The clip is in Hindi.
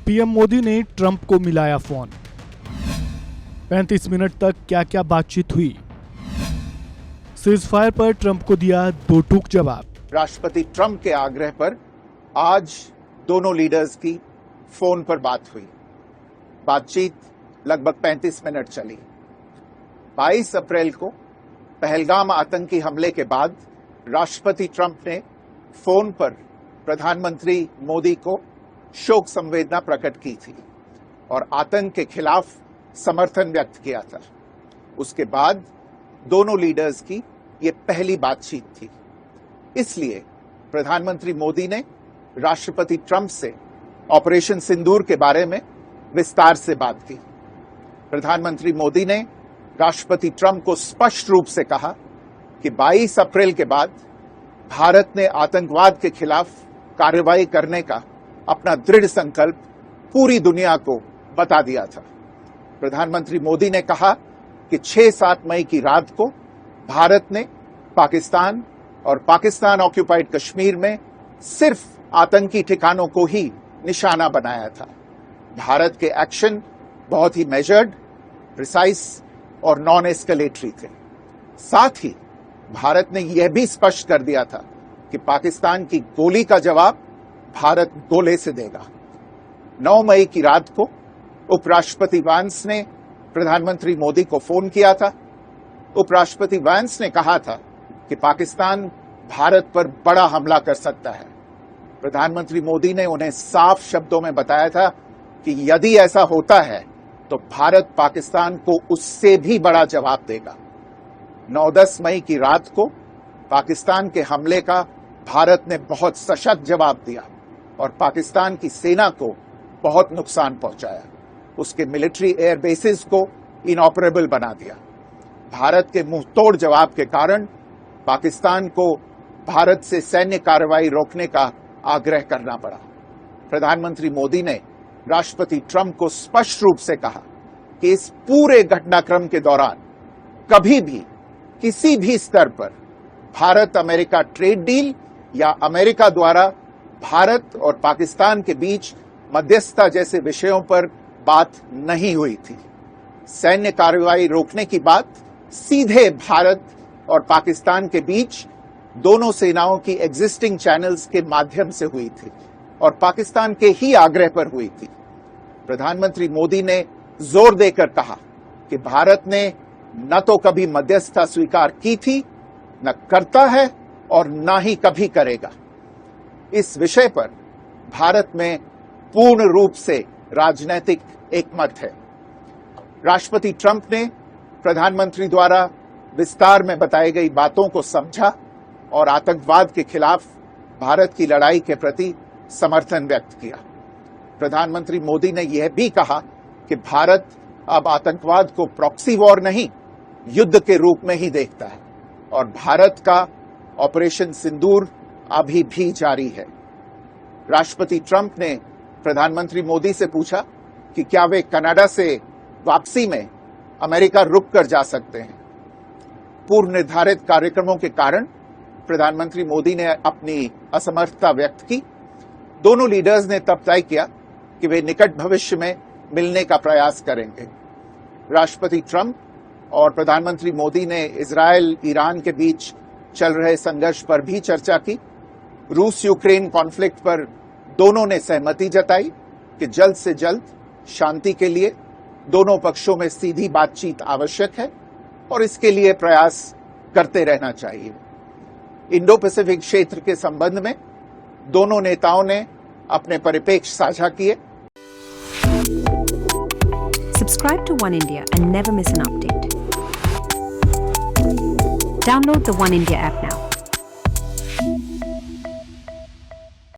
पीएम मोदी ने ट्रंप को मिलाया फोन। 35 मिनट तक क्या क्या बातचीत हुई। सीजफायर पर ट्रंप को दिया दो टूक जवाब। राष्ट्रपति ट्रंप के आग्रह पर आज दोनों लीडर्स की फोन पर बात हुई। बातचीत लगभग 35 मिनट चली। 22 अप्रैल को पहलगाम आतंकी हमले के बाद राष्ट्रपति ट्रंप ने फोन पर प्रधानमंत्री मोदी को शोक संवेदना प्रकट की थी और आतंक के खिलाफ समर्थन व्यक्त किया था। उसके बाद दोनों लीडर्स की ये पहली बातचीत थी। इसलिए प्रधानमंत्री मोदी ने राष्ट्रपति ट्रंप से ऑपरेशन सिंदूर के बारे में विस्तार से बात की। प्रधानमंत्री मोदी ने राष्ट्रपति ट्रंप को स्पष्ट रूप से कहा कि 22 अप्रैल के बाद भारत ने आतंकवाद के खिलाफ कार्रवाई करने का अपना दृढ़ संकल्प पूरी दुनिया को बता दिया था। प्रधानमंत्री मोदी ने कहा कि 6-7 मई की रात को भारत ने पाकिस्तान और पाकिस्तान ऑक्यूपाइड कश्मीर में सिर्फ आतंकी ठिकानों को ही निशाना बनाया था। भारत के एक्शन बहुत ही मेजर्ड, प्रिसाइज और नॉन एस्केलेटरी थे। साथ ही भारत ने यह भी स्पष्ट कर दिया था कि पाकिस्तान की गोली का जवाब भारत गोले से देगा। 9 मई की रात को उपराष्ट्रपति वांस ने प्रधानमंत्री मोदी को फोन किया था। उपराष्ट्रपति वांस ने कहा था कि पाकिस्तान भारत पर बड़ा हमला कर सकता है। प्रधानमंत्री मोदी ने उन्हें साफ शब्दों में बताया था कि यदि ऐसा होता है तो भारत पाकिस्तान को उससे भी बड़ा जवाब देगा। 9-10 मई की रात को पाकिस्तान के हमले का भारत ने बहुत सशक्त जवाब दिया और पाकिस्तान की सेना को बहुत नुकसान पहुंचाया। उसके मिलिट्री एयर बेसिस को इनऑपरेबल बना दिया। भारत के मुंहतोड़ जवाब के कारण पाकिस्तान को भारत से सैन्य कार्रवाई रोकने का आग्रह करना पड़ा। प्रधानमंत्री मोदी ने राष्ट्रपति ट्रंप को स्पष्ट रूप से कहा कि इस पूरे घटनाक्रम के दौरान कभी भी किसी भी स्तर पर भारत अमेरिका ट्रेड डील या अमेरिका द्वारा भारत और पाकिस्तान के बीच मध्यस्थता जैसे विषयों पर बात नहीं हुई थी। सैन्य कार्रवाई रोकने की बात सीधे भारत और पाकिस्तान के बीच दोनों सेनाओं की एग्जिस्टिंग चैनल्स के माध्यम से हुई थी और पाकिस्तान के ही आग्रह पर हुई थी। प्रधानमंत्री मोदी ने जोर देकर कहा कि भारत ने न तो कभी मध्यस्थता स्वीकार की थी, न करता है और न ही कभी करेगा। इस विषय पर भारत में पूर्ण रूप से राजनीतिक एकमत है। राष्ट्रपति ट्रंप ने प्रधानमंत्री द्वारा विस्तार में बताई गई बातों को समझा और आतंकवाद के खिलाफ भारत की लड़ाई के प्रति समर्थन व्यक्त किया। प्रधानमंत्री मोदी ने यह भी कहा कि भारत अब आतंकवाद को प्रॉक्सी वॉर नहीं, युद्ध के रूप में ही देखता है और भारत का ऑपरेशन सिंदूर अभी भी जारी है। राष्ट्रपति ट्रंप ने प्रधानमंत्री मोदी से पूछा कि क्या वे कनाडा से वापसी में अमेरिका रुक कर जा सकते हैं। पूर्व निर्धारित कार्यक्रमों के कारण प्रधानमंत्री मोदी ने अपनी असमर्थता व्यक्त की। दोनों लीडर्स ने तब तय किया कि वे निकट भविष्य में मिलने का प्रयास करेंगे। राष्ट्रपति ट्रंप और प्रधानमंत्री मोदी ने इजरायल ईरान के बीच चल रहे संघर्ष पर भी चर्चा की। रूस यूक्रेन कॉन्फ्लिक्ट पर दोनों ने सहमति जताई कि जल्द से जल्द शांति के लिए दोनों पक्षों में सीधी बातचीत आवश्यक है और इसके लिए प्रयास करते रहना चाहिए। इंडो पैसिफिक क्षेत्र के संबंध में दोनों नेताओं ने अपने परिप्रेक्ष्य साझा किए। Subscribe to One India and never miss an update. Download the One India app now.